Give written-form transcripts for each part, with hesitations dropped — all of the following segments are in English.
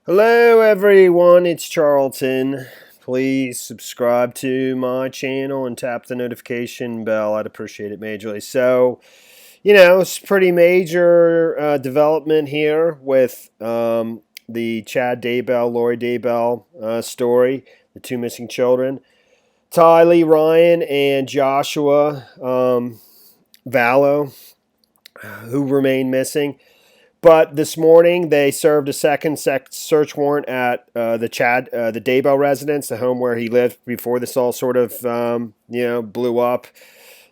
Hello everyone, it's Charlton. Please subscribe to my channel and tap the notification bell. I'd appreciate it majorly. So, it's pretty major development here with the Chad Daybell, Lori Daybell story, the two missing children. Tylee, Ryan, and Joshua Vallow, who remain missing. But this morning they served a second search warrant at the Daybell residence, the home where he lived before this all sort of blew up.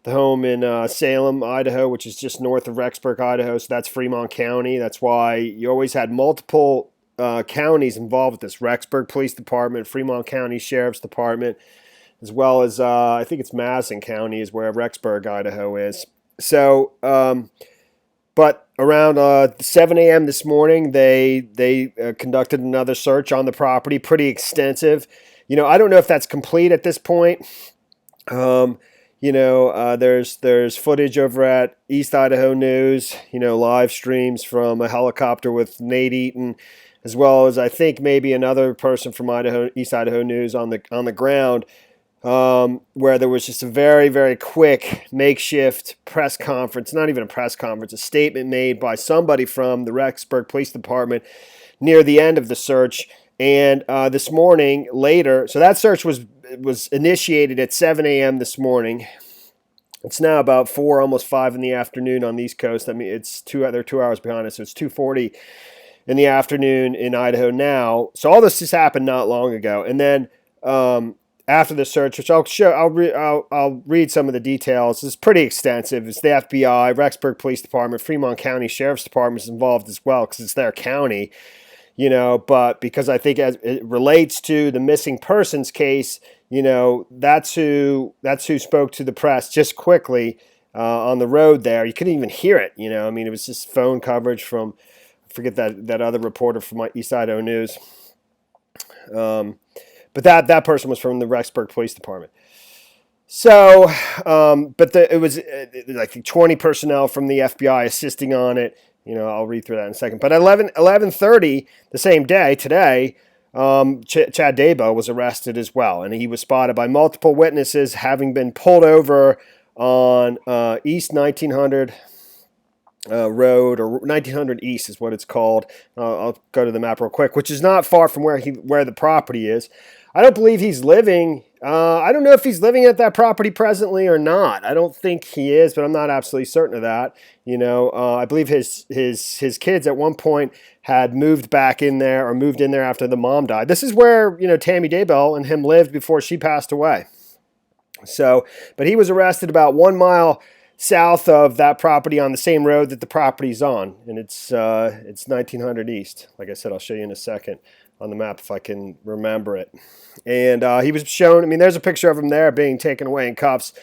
The home in Salem, Idaho, which is just north of Rexburg, Idaho. So that's Fremont County. That's why you always had multiple counties involved with this: Rexburg Police Department, Fremont County Sheriff's Department, as well as I think it's Madison County is where Rexburg, Idaho is. So. But around 7 a.m. this morning, they conducted another search on the property, pretty extensive. I don't know if that's complete at this point. There's footage over at East Idaho News, live streams from a helicopter with Nate Eaton, as well as I think maybe another person from East Idaho News on the ground. Where there was just a very, very quick makeshift press conference, not even a press conference, a statement made by somebody from the Rexburg Police Department near the end of the search. And this morning, later, so that search was initiated at 7 a.m. this morning. It's now about 4, almost 5 in the afternoon on the East Coast. I mean, they're 2 hours behind us, so it's 2:40 in the afternoon in Idaho now. So all this just happened not long ago. And then after the search, which I'll read some of the details. It's pretty extensive. It's the FBI, Rexburg Police Department, Fremont County Sheriff's Department is involved as well because it's their county, But because I think as it relates to the missing persons case, that's who spoke to the press just quickly on the road there. You couldn't even hear it, I mean, it was just phone coverage from, I forget that other reporter from East Idaho News. But that person was from the Rexburg Police Department. So, it was like 20 personnel from the FBI assisting on it. I'll read through that in a second. But at 11:30 the same day, today, Chad Daybell was arrested as well. And he was spotted by multiple witnesses having been pulled over on East 1900 Road, or 1900 East is what it's called. I'll go to the map real quick, which is not far from where the property is. I don't believe he's living. I don't know if he's living at that property presently or not. I don't think he is, but I'm not absolutely certain of that. I believe his kids at one point had moved back in there or moved in there after the mom died. This is where Tammy Daybell and him lived before she passed away. So, but he was arrested about 1 mile south of that property on the same road that the property's on, and it's 1900 East. Like I said, I'll show you in a second on the map if I can remember it. And he was shown, I mean, there's a picture of him there being taken away in cuffs,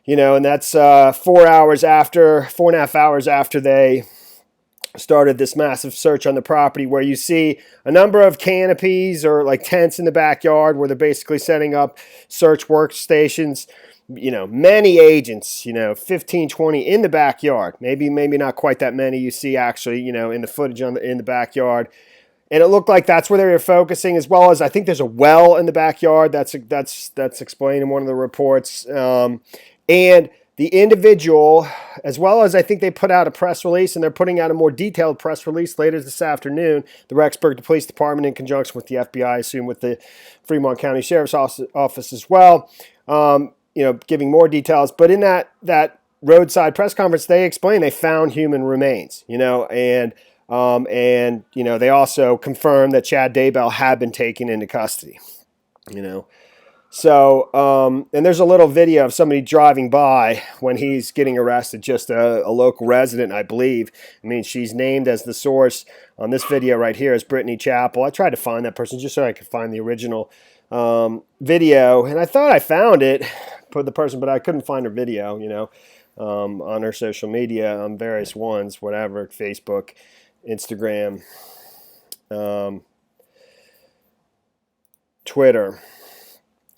and that's 4.5 hours after they started this massive search on the property, where you see a number of canopies or like tents in the backyard where they're basically setting up search workstations. Many agents, 15, 20 in the backyard. Maybe not quite that many you see actually, in the footage in the backyard. And it looked like that's where they were focusing, as well as I think there's a well in the backyard. That's explained in one of the reports. And the individual, as well as I think they put out a press release, and they're putting out a more detailed press release later this afternoon, the Rexburg Police Department in conjunction with the FBI, I assume with the Fremont County Sheriff's Office as well, giving more details. But in that roadside press conference, they explained they found human remains, and they also confirmed that Chad Daybell had been taken into custody, So, and there's a little video of somebody driving by when he's getting arrested, just a local resident, I believe. I mean, she's named as the source on this video right here as Brittany Chappell. I tried to find that person just so I could find the original video, and I thought I found it for the person, but I couldn't find her video, on her social media, on various ones, whatever, Facebook, Instagram, Twitter.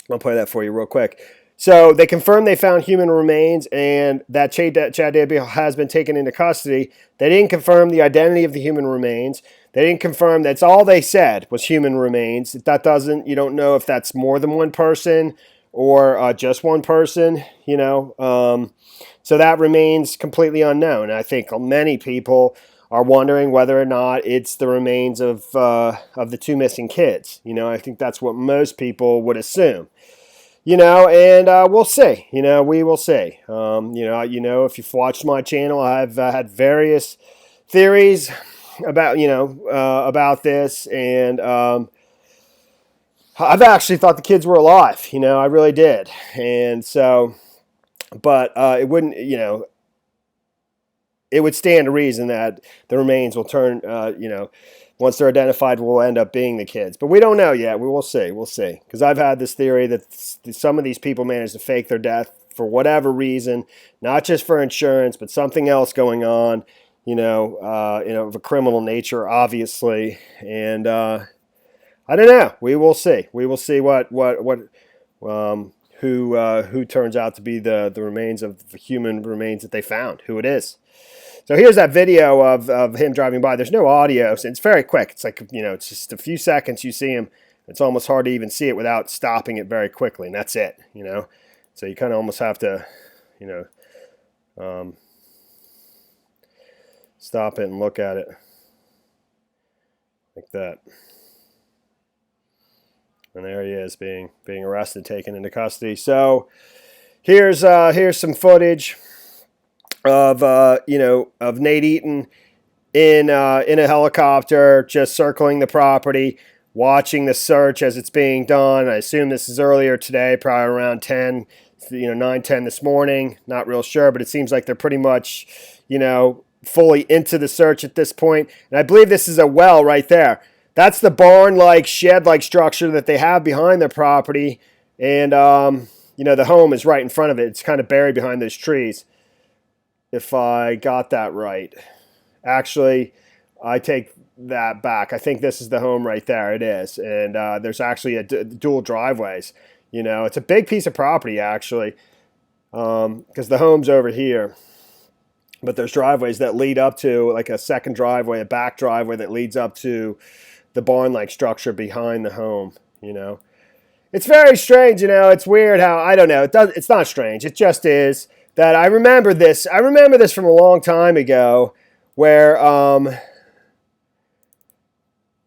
I'll play that for you real quick. So they confirmed they found human remains and that Chad Daybell has been taken into custody. They didn't confirm the identity of the human remains. They didn't confirm. That's all they said was human remains. That doesn't, you don't know if that's more than one person or just one person, so that remains completely unknown. I think many people are wondering whether or not it's the remains of the two missing kids. I think that's what most people would assume. And we'll see. We will see. If you've watched my channel, I've had various theories about this, and I've actually thought the kids were alive. I really did, and so, but it wouldn't. It would stand to reason that the remains will turn. Once they're identified, will end up being the kids. But we don't know yet. We will see. We'll see. Because I've had this theory that some of these people managed to fake their death for whatever reason, not just for insurance, but something else going on, of a criminal nature, obviously. And I don't know. We will see. We will see who turns out to be the remains of the human remains that they found, who it is. So here's that video of him driving by. There's no audio, so it's very quick. It's like, it's just a few seconds you see him. It's almost hard to even see it without stopping it very quickly, and that's it, So you kind of almost have to, stop it and look at it like that. And there he is being arrested, taken into custody. So here's some footage of Nate Eaton in a helicopter, just circling the property, watching the search as it's being done. I assume this is earlier today, probably around 10, 9:10 this morning. Not real sure, but it seems like they're pretty much, fully into the search at this point. And I believe this is a well right there. That's the barn-like, shed-like structure that they have behind their property, and the home is right in front of it. It's kind of buried behind those trees. If I got that right. Actually, I take that back. I think this is the home right there. It is. And there's actually dual driveways. It's a big piece of property, actually, because the home's over here. But there's driveways that lead up to, like a second driveway, a back driveway that leads up to the barn-like structure behind the home, It's very strange, It's weird how, I don't know. It's not strange. It just is. That I remember this. I remember this from a long time ago, where on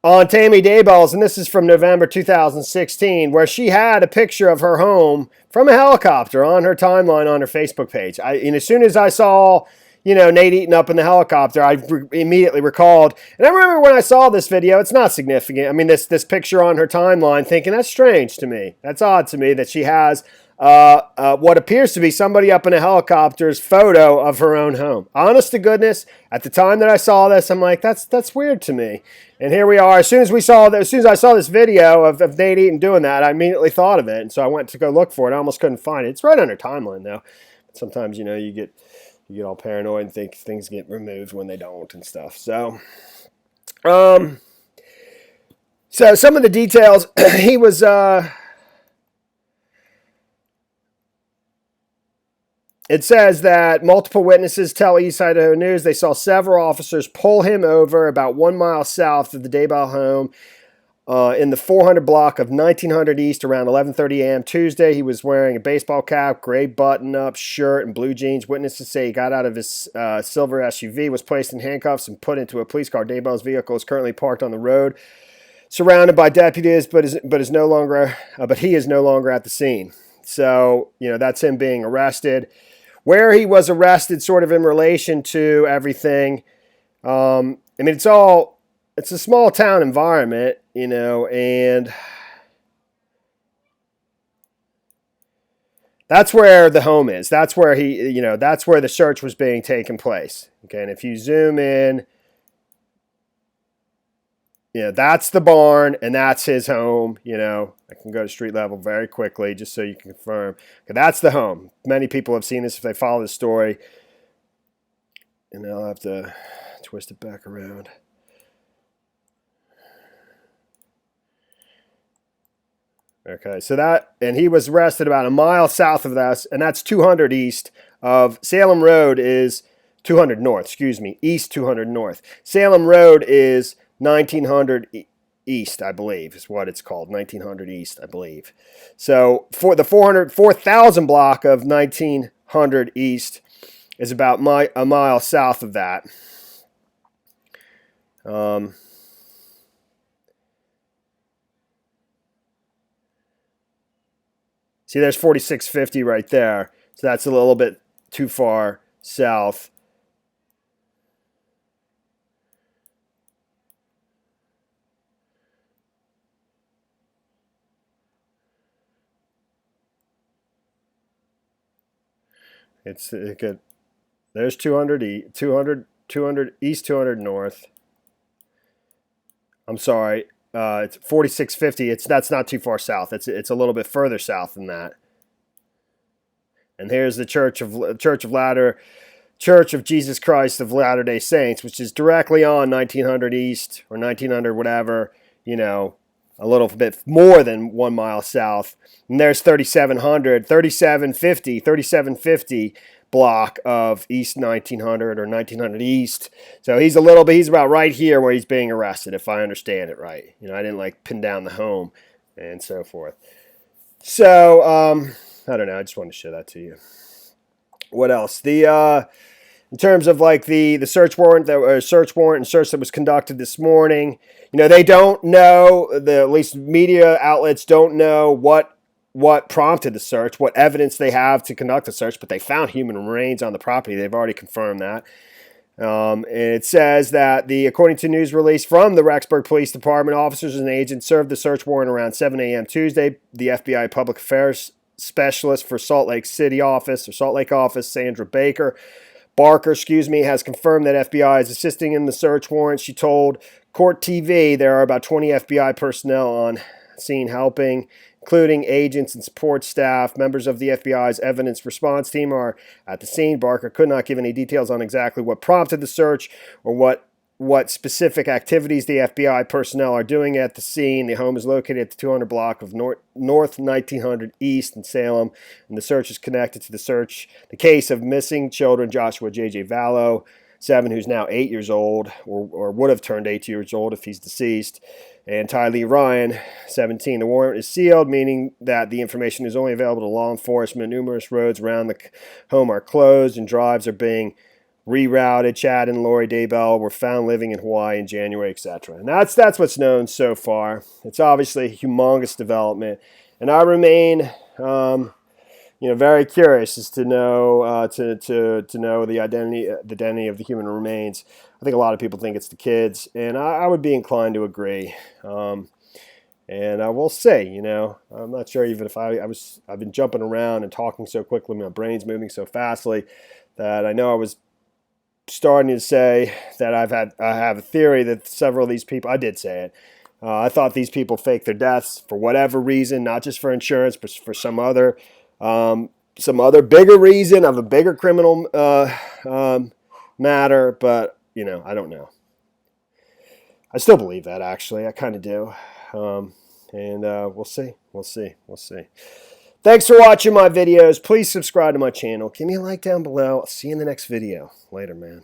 Tammy Daybell's, and this is from November 2016, where she had a picture of her home from a helicopter on her timeline on her Facebook page. And as soon as I saw, Nate Eaton up in the helicopter, I immediately recalled. And I remember when I saw this video, it's not significant. I mean, this picture on her timeline, thinking that's strange to me. That's odd to me that she has what appears to be somebody up in a helicopter's photo of her own home. Honest to goodness, at the time that I saw this, I'm like, that's weird to me. And here we are. As soon as I saw this video of Nate Eaton doing that, I immediately thought of it, and so I went to go look for it. I almost couldn't find it. It's right on her timeline, though. Sometimes you get all paranoid and think things get removed when they don't and stuff. So, so some of the details, he was. It says that multiple witnesses tell East Idaho News they saw several officers pull him over about 1 mile south of the Daybell home in the 400 block of 1900 East around 11:30 a.m. Tuesday. He was wearing a baseball cap, gray button-up shirt, and blue jeans. Witnesses say he got out of his silver SUV, was placed in handcuffs, and put into a police car. Daybell's vehicle is currently parked on the road, surrounded by deputies, but he is no longer at the scene. So that's him being arrested. Where he was arrested, sort of in relation to everything. It's a small town environment, and that's where the home is. That's where that's where the search was being taken place. Okay, and if you zoom in, that's the barn, and that's his home. I can go to street level very quickly just so you can confirm. Okay, that's the home. Many people have seen this if they follow this story. And I'll have to twist it back around. Okay, so that, and he was arrested about a mile south of that, and that's 200 east of Salem Road is 200 north, excuse me, east 200 north. Salem Road is 1900 east, I believe, is what it's called, 1900 east, I believe. So for the 4,000 block of 1900 east is about a mile south of that. See, there's 4650 right there. So that's a little bit too far south. It's good. There's 200 200 east, 200 north. I'm sorry. It's 4650. That's not too far south. It's a little bit further south than that. And here's the Church of Jesus Christ of Latter-day Saints, which is directly on 1900 east or 1900 whatever, you know, a little bit more than 1 mile south. And there's 3750 block of East 1900 or 1900 East. So he's about right here where he's being arrested, if I understand it right. You know, I didn't like pin down the home and so forth. So, I don't know. I just wanted to show that to you. What else? In terms of like the search warrant and search that was conducted this morning, you know, they don't know, at least media outlets don't know what prompted the search, what evidence they have to conduct the search, but they found human remains on the property. They've already confirmed that. And it says that according to news release from the Rexburg Police Department, officers and agents served the search warrant around 7 a.m. Tuesday. The FBI Public Affairs Specialist for Salt Lake office, Sandra Barker, has confirmed that FBI is assisting in the search warrant. She told Court TV there are about 20 FBI personnel on scene helping, including agents and support staff. Members of the FBI's evidence response team are at the scene. Barker could not give any details on exactly what prompted the search or what specific activities the FBI personnel are doing at the scene. The home is located at the 200 block of North 1900 East in Salem, and the search is connected to the case of missing children Joshua J.J. Vallow, 7, who's now 8 years old, or would have turned 8 years old if he's deceased, and Tylee Ryan, 17. The warrant is sealed, meaning that the information is only available to law enforcement. Numerous roads around the home are closed, and drives are being rerouted. Chad and Lori Daybell were found living in Hawaii in January, etc. And that's what's known so far. It's obviously a humongous development, and I remain, very curious as to know to know the identity of the human remains. I think a lot of people think it's the kids, and I would be inclined to agree. And I will say, I'm not sure even if I've been jumping around and talking so quickly, my brain's moving so fastly that I know I was starting to say that I have a theory that several of these people, I did say it, I thought these people faked their deaths for whatever reason, not just for insurance, but for some other bigger reason of a bigger criminal matter. But I don't know. I still believe that, actually. I kind of do. And we'll see. Thanks for watching my videos. Please subscribe to my channel. Give me a like down below. I'll see you in the next video. Later, man.